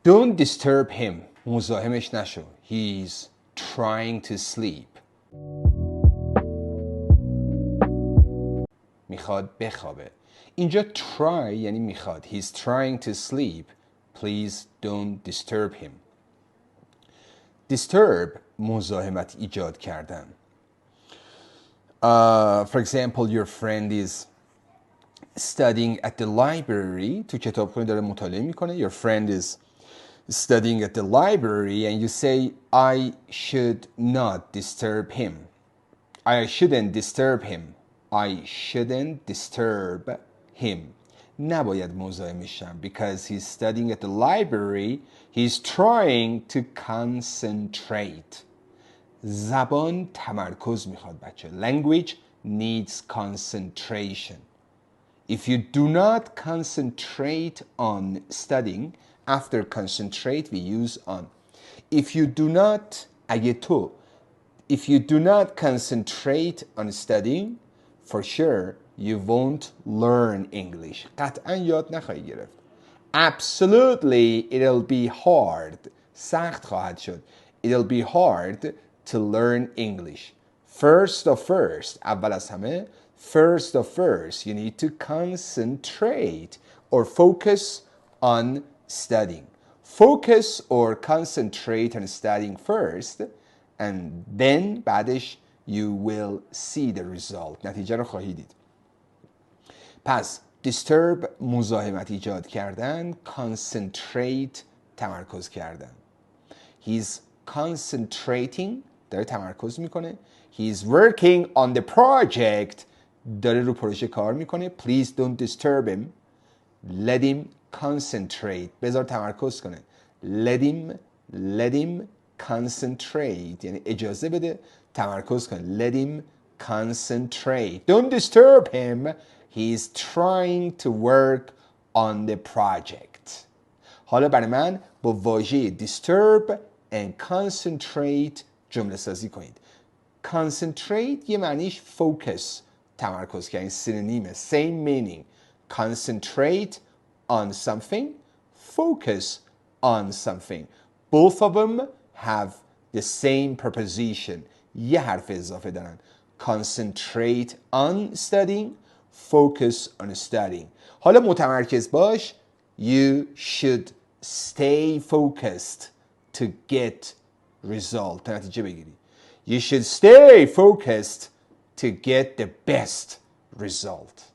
Don't disturb him. مزاحمش نشو. He's trying to sleep. میخواد بخوابه. اینجا try یعنی میخواد. He's trying to sleep. Please don't disturb him. Disturb مزاحمت ایجاد کردن. For example, your friend is studying at the library. تو کتابخونه داره مطالعه میکنه. Your friend is studying at the library and you say I should not disturb him. I shouldn't disturb him. I shouldn't disturb him. نباید مزاحمش شم because he's studying at the library. He's trying to concentrate. زبان تمرکز میخواد بچه. Language needs concentration. If you do not concentrate on studying, after concentrate we use on. If you do not, if you do not concentrate on studying, for sure you won't learn English. قطعا یاد نخواهی گرفت. Absolutely it'll be hard. سخت خواهد شد. It'll be hard to learn English. First, اول از همه, first, you need to concentrate or focus on studying. Focus or concentrate on studying first and then بعدش you will see the result. نتیجه رو خواهی دید. پس disturb مزاحمت ایجاد کردن. Concentrate تمرکز کردن. He's concentrating داره تمرکز میکنه. He's working on the project داره رو پروژه کار میکنه. Please don't disturb him. Let him concentrate بذار تمرکز کنه. Let him concentrate یعنی اجازه بده تمرکز کنه. Let him concentrate. Don't disturb him. He's trying to work on the project. حالا برای من با واژه disturb and concentrate جمله سازی کنید. Concentrate یه معنیش focus تمرکز کردن. سینونیمه. Same meaning. Concentrate on something. Focus on something. Both of them have the same preposition. یه حرف اضافه دارن. Concentrate on studying. Focus on studying. حالا متمرکز باش. You should stay focused to get result. نتیجه بگیری. You should stay focused to get the best result.